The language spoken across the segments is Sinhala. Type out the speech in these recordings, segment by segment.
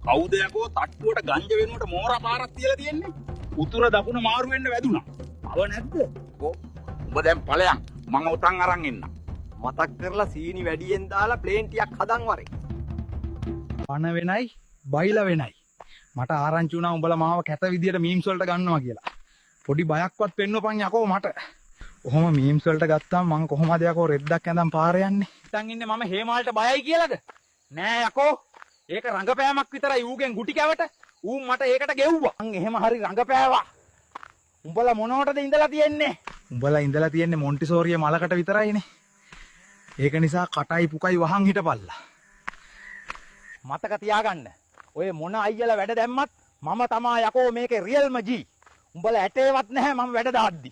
කවුද යකෝ තට්ටුවට ගංජ වෙනුවට මෝරා පාරක් තියලා තියෙන්නේ? උතුර දකුණ මාරු වෙන්න වැදුනා. අව නැද්ද? ඔබ දැන් ඵලයන් මම උතන් අරන් එන්න. මතක් කරලා සීනි වැඩියෙන් දාලා ප්ලේන් ටිකක් හදන් වරේ. පණ වෙනයි බයිලා වෙනයි. මට ආරංචි වුණා උඹලා මාව කැත විදියට මීම්ස් වලට ගන්නවා කියලා. පොඩි බයක්වත් පෙන්නපන් යකෝ මට. ඔහොම මීම්ස් වලට ගත්තාම මං කොහොමද යකෝ රෙද්දක් ඇඳන් පාර යන්නේ? හිතන් ඉන්නේ මම හේමාල්ට බයයි කියලාද? නෑ යකෝ. ඒක රංගපෑමක් විතරයි ඌගෙන් ගුටි කැවට. ඌ මට ඒකට ගෙව්වා. මං එහෙම හරි රංගපෑවා. උඹලා මොනවටද ඉඳලා තියෙන්නේ? උඹලා ඉඳලා තියෙන්නේ මොන්ටිසෝරියේ මලකට විතරයිනේ. ඒක නිසා කටයි පුකයි වහන් හිටපල්ලා. මතක තියාගන්න. ඔය මොන අයියලා වැඩ දැම්මත් මම තමා යකෝ මේකේ රියල්ම ජී. උඹලා ඇටේවත් නැහැ මම වැඩ දාද්දි.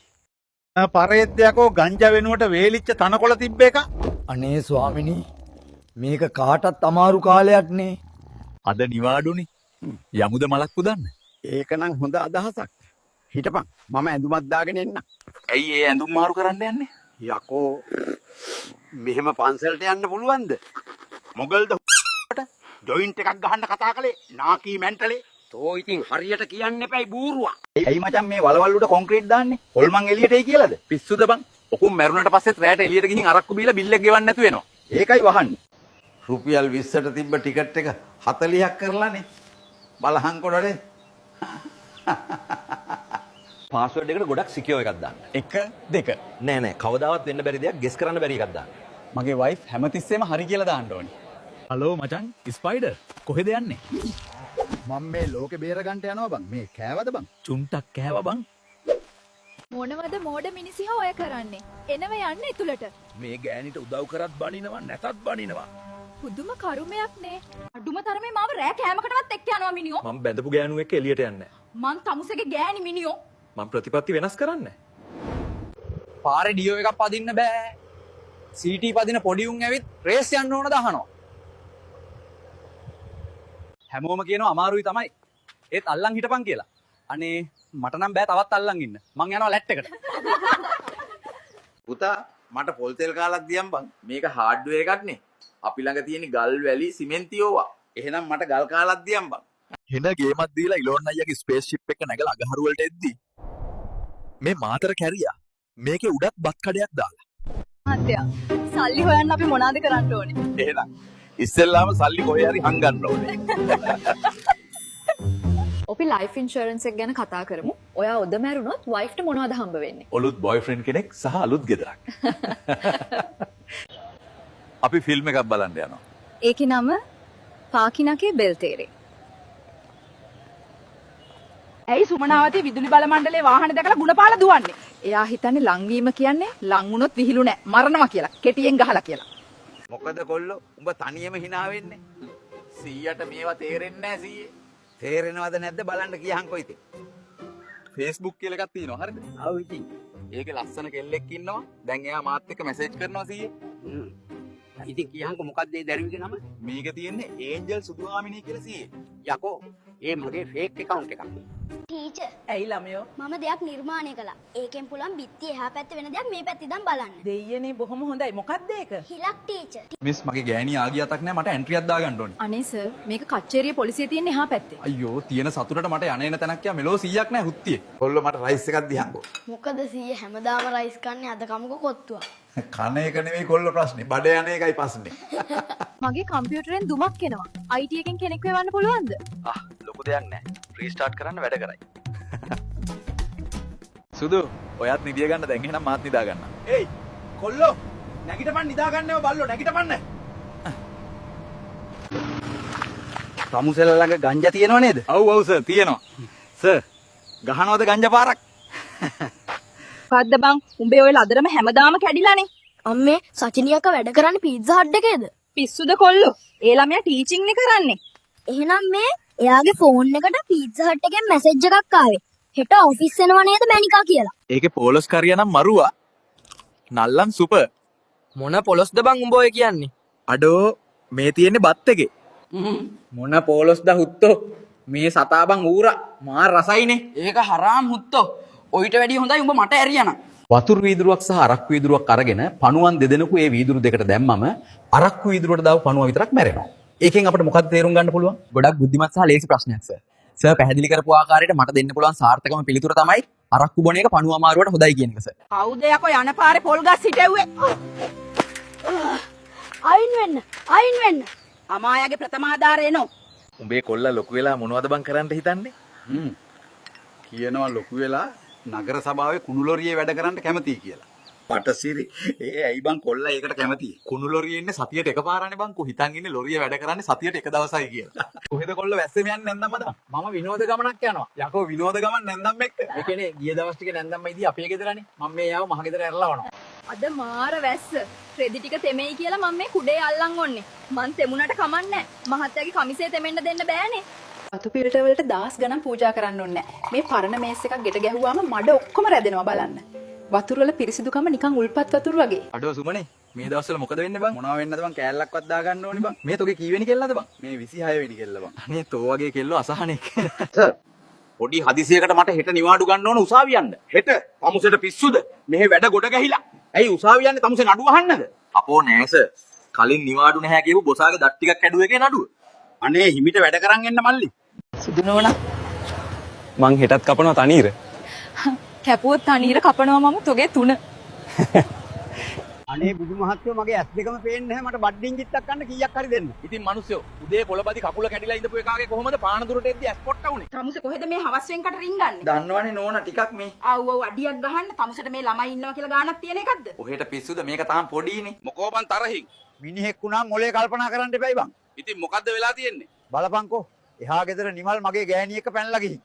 පරේද්ද යකෝ ගංජා වෙනුවට වේලිච්ච තනකොළ තිබ්බ එක. අනේ ස්වාමිනී මේක කාටත් අමාරු කාලයක් නේ. අද නිවාඩුනේ. යමුද මලක් පුදන්න? ඒකනම් හොඳ අදහසක්. හිටපන් මම ඇඳුමක් දාගෙන එන්න. ඇයි ඒ ඇඳුම් මාරු කරන්න යන්නේ? යකෝ මෙහෙම පන්සලට යන්න පුළුවන්ද? මොගල්ද ජොයින්ට් එකක් ගහන්න කතා කළේ නාකී මැන්ටලේ. තෝ ඉතින් හරියට කියන්න එපයි බූරුවා. ඇයි මචං මේ වලවල් උඩ කොන්ක්‍රීට් දාන්නේ? හොල්මන් එළියට එයි කියලාද? පිස්සුද බං? ඔකුම් මැරුණට පස්සෙත් රැයට එළියට ගිහින් අරක්කු බීලා බිල් එක ගෙවන්න නැතු වෙනවා. ඒකයි වහන්නේ. රුපියල් 20ට තිබ්බ ටිකට් එක 40ක් කරලානේ. බලහන් කොටනේ. පාස්වර්ඩ් එකට ගොඩක් සිකියෝ එකක් දාන්න. 1 2 නෑ කවදාවත් වෙන්න බැරි දෙයක් ගෙස් කරන්න බැරි එකක් දාන්න. මගේ වයිෆ් හැමතිස්සෙම හරි කියලා දාන්න ඕනි. හලෝ මචං ස්පයිඩර් කොහෙද යන්නේ? මම මේ ලෝකේ බේර ගන්න යනවා බං. මේ කෑවද බං? චුන්ටක් කෑවා බං. මොනවද මෝඩ මිනිස්සු ඔය කරන්නේ? එනව යන්නේ තුලට. මේ ගෑනිට උදව් කරත් බනිනවා නැතත් බනිනවා. පුදුම කරුමයක් නේ. අඩුම තරමේ මාව රෑ කෑමකටවත් එක්ක යනවා මිනිහෝ. මම බැඳපු ගෑනු එක්ක එළියට යන්නේ මං තමුසේගේ ගෑණි මිනිහෝ. මම ප්‍රතිපත්ති වෙනස් කරන්නේ පාරේ ඩියෝ එකක් පදින්න බෑ. සීටි පදින පොඩි උන් ඇවිත් රේස් යන්න ඕන දහනවා. හැමෝම කියනවා අමාරුයි තමයි. ඒත් අල්ලන් හිටපන් කියලා. අනේ මට නම් බෑ තවත් අල්ලන් ඉන්න. මං යනවා ලැට් එකට. පුතා මට පොල් තෙල් කාලක් දියම් බං. මේක හાર્ඩ්වෙයාර් එකක් නේ. අපි ළඟ තියෙන ගල් වැලි සිමෙන්ති ඕවා. එහෙනම් මට ගල් කාලක් දියම් බං. හෙන ගේමක් දීලා ඉලෝන් අයියාගේ ස්පේස් ෂිප් එක නැගලා අගහරු වලට එද්දි මේ මාතර කැරියා මේකේ උඩත් බත් කඩයක් දාලා. මහත්තයා සල්ලි හොයන්න අපි මොනවද කරන්න ඕනේ? එහෙනම් ඉස්සෙල්ලාම සල්ලි කොහේ හරි හංගන්න ඕනේ. අපි ලයිෆ් ඉන්ෂුරන්ස් එක ගැන කතා කරමු. ඔයා ඔද මැරුණොත් වයිෆ්ට මොනවද හම්බ වෙන්නේ? ඔලුත් බොයිෆ්‍රෙන්ඩ් කෙනෙක් සහ අලුත් ගෙදරක්. අපි ෆිල්ම් එකක් බලන්න යනවා. ඒකේ නම පාකිනකේ බෙල්තේරේ. ඇයි සුමනාවතී විදුලි බල මණ්ඩලයේ වාහන දැකලා ගුණපාල දුවන්නේ? එයා හිතන්නේ ලංවීම කියන්නේ ලං වුණොත් විහිළු නෑ මරනවා කියලා. කෙටියෙන් ගහලා කියලා. මොකද කොල්ලෝ උඹ තනියම hina වෙන්නේ? 100ට මේවා තේරෙන්නේ නැහැ 100. තේරෙනවද නැද්ද බලන්න කියහන්කෝ ඉතින්. Facebook කියලා එකක් තියෙනවා හරිද? ආව ඉතින්. ඒකේ ලස්සන කෙල්ලෙක් ඉන්නවා. දැන් එයා මාත් එක්ක මැසේජ් කරනවා 100. ඉතින් කියහන්කෝ මොකක්ද ඒ දරුවිගේ නම? මේක තියෙන්නේ ඒන්ජල් සුදුහාමිනී කියලා 100. යකෝ ඒ මගේ ෆේක් account එකක්. ටීචර් ඇයි ළමයෝ? මම දෙයක් නිර්මාණය කළා. ඒකෙන් පුළුවන් බිත්තිය එහා පැත්තේ වෙන දෙයක් මේ පැත්තේ ඉඳන් බලන්න. දෙයියනේ බොහොම හොඳයි. මොකක්ද ඒක? හිලක් ටීචර්. මිස් මගේ ගෑණි ආගිය අතක් නෑ මට එන්ට්‍රියක් දාගන්න ඕනේ. අනේ සර් මේක කච්චේරිය පොලිසිය තියෙන එහා පැත්තේ. අයියෝ තියෙන සතුටට මට යන එන තැනක් යා මෙලෝ 100ක් නෑ හුත්තියේ. කොල්ලෝ මට රයිස් එකක් දියන්කෝ. මොකද සීයේ හැමදාම රයිස් කන්නේ අද කමුකෝ කොත්තුවක්. කන එක නෙවෙයි කොල්ල ප්‍රශ්නේ. බඩ යන එකයි ප්‍රශ්නේ. මගේ කම්පියුටරෙන් දුමක් එනවා. IT එකෙන් කෙනෙක් වෙවන්න පුළුවන්ද? ලොකු දෙයක් නෑ. රීස්ටාර්ට් කරන්න වැඩ කරයි. සුදු ඔයත් නිදිය ගන්න දැන් එහෙනම් මාත් නිදා ගන්න. ඒයි කොල්ලෝ නැගිටපන් නිදා ගන්නව බල්ලෝ නැගිටපන්න. රමුසෙල ළඟ ගංජා තියෙනව නේද? ඔව් සර් තියෙනවා. සර් ගහනවද ගංජා පාරක්? මොකද්ද බං? උඹේ ඔය ලදරම හැමදාම කැඩිලානේ. අම්මේ සචිනියක වැඩ කරන්නේ පීට්සා හට් එකේද? පිස්සුද කොල්ලෝ? ඒ ළමයා ටීචින් නේ කරන්නේ. එහෙනම් මේ එයාගේ ෆෝන් එකට පීට්සා හට් එකෙන් මැසේජ් එකක් ආවේ. හෙට ඔෆිස් එනවා නේද මැනිකා කියලා. ඒකේ පොලොස් කරියා නම් මරුවා. නල්ලන් සුපර්. මොන පොලොස්ද බං උඹ ඔය කියන්නේ? අඩෝ මේ තියෙන්නේ බත් එකේ. මොන පොලොස්ද හුත්තෝ? මේ සතා බං ඌරා මාර රසයිනේ. ඒක හරාම් හුත්තෝ. ඔයිට වැඩිය හොඳයි උඹ මට ඇරියනම්. වතුරු වීදුරුවක් සහ අරක්කු වීදුරුවක් අරගෙන පණුවන් දෙදෙනෙකු ඒ වීදුරු දෙකට දැම්මම අරක්කු වීදුරුවට දාව පණුව විතරක් මැරෙනවා. ඒකෙන් අපිට මොකක්ද තේරුම් ගන්න පුළුවන්? ගොඩක් බුද්ධිමත් සහ ලේසි ප්‍රශ්නයක් සර්. සර් පැහැදිලි කරපු ආකාරයට මට දෙන්න පුළුවන් සාර්ථකම පිළිතුර තමයි අරක්කු බොන එක පණුව අමාරුවට හොඳයි කියන එක සර්. කවුද යකෝ යන පාරේ පොල් ගස් හිටෙව්වේ? අයින් වෙන්න අමායාගේ ප්‍රථම ආධාරය නෝ. උඹේ කොල්ලා ලොකු වෙලා මොනවද බං කරන්න හිතන්නේ? කියනවා ලොකු වෙලා නගර සභාවේ කුණු ලොරියේ වැඩ කරන්න කැමතියි කියලා. පටසිරි ඒ ඇයි බං කොල්ලා ඒකට කැමතියි? කුණු ලොරියේ ඉන්නේ සතියට එකපාරනේ බං. හිතන් ඉන්නේ ලොරිය වැඩ කරන්නේ සතියට එක දවසයි කියලා. කොහෙද කොල්ල වැස්සෙම යන්නේ නැන්දම් මද? මම විනෝද ගමනක් යනවා. යකෝ විනෝද ගමන් නැන්දම් එක්ක. ඒ කියන්නේ ගිය දවස් ටික නැන්දම් ඉදී අපේ ගෙදරනේ. මම මේ යාව මහ ගෙදර ඇරලවනවා. අද මාර වැස්ස. රෙදි ටික තෙමෙයි කියලා මම මේ කුඩේ අල්ලන් ඔන්නේ. මං තෙමුණට කමන්නේ නැහැ. මහත්තයාගේ කමිසේ තෙමෙන්න දෙන්න බෑනේ. වතු පිරිට වලට දහස් ගණන් පූජා කරන්න ඕනේ නැහැ. මේ පරණ මේස් එකක් ගෙට ගැහුවාම මඩ ඔක්කොම රැදෙනවා බලන්න. වතුර වල පිරිසිදුකම නිකන් උල්පත් වතුර වගේ. අඩෝ සුමනේ මේ දවස්වල මොකද වෙන්නේ බං? මොනවා වෙන්නද බං? කෑල්ලක්වත් දාගන්න ඕනේ බං. මේ තෝගේ කීවෙනි කෙල්ලද බං? මේ 26 වෙනි කෙල්ල බං. අනේ තෝ වගේ කෙල්ලෝ අසහනෙක්. සර් පොඩි හදිසියකට මට හෙට නිවාඩු ගන්න ඕන උසාවිය යන්න. හෙට තමුසෙට පිස්සුද? මෙහෙ වැඩ ගොඩ ගැහිලා. ඇයි උසාවිය යන්නේ තමුසේ නඩුව අහන්නද? අපෝ නෑ සර්. කලින් නිවාඩු නැහැ කියපු බොසාගේ දත් ටිකක් කැඩුව එකේ නඩුව. අනේ හිමිට වැඩ කරන් එන්න මල්ලි. සුදු නෝනා මං හෙටත් කපනවා තනීර. කැපුවොත් තනීර කපනවා මම තොගේ 3. අනේ බුදු මහත්තයෝ මගේ ඇස් දෙකම පේන්නේ නැහැ. මට බඩින් කිත්තක් ගන්න කීයක් හරි දෙන්න. ඉතින් මිනිස්සු උදේ පොළබදි කකුල කැඩිලා ඉඳපු එකාගේ කොහොමද පාන දුරට එද්දි ඇස් පොට්ට උනේ? තමුසේ කොහෙද මේ හවස් වෙන්කට රින්ගන්නේ? දන්නවනේ නෝනා ටිකක් මේ. ආව් අඩියක් ගහන්න තමුසේට මේ ළමයි ඉන්නවා කියලා ගානක් තියෙන එකක්ද? ඔහෙට පිස්සුද මේක තාම පොඩිනේ. මොකෝ බං තරහින්? මිනිහෙක් වුණාම මොලේ කල්පනා කරන්න එපයි බං. ඉතින් මොකද්ද වෙලා තියෙන්නේ? බලපංකෝ. එහා ගෙදර නිමල් මගේ ගෑණි එක්ක පැනලා ගිහින්.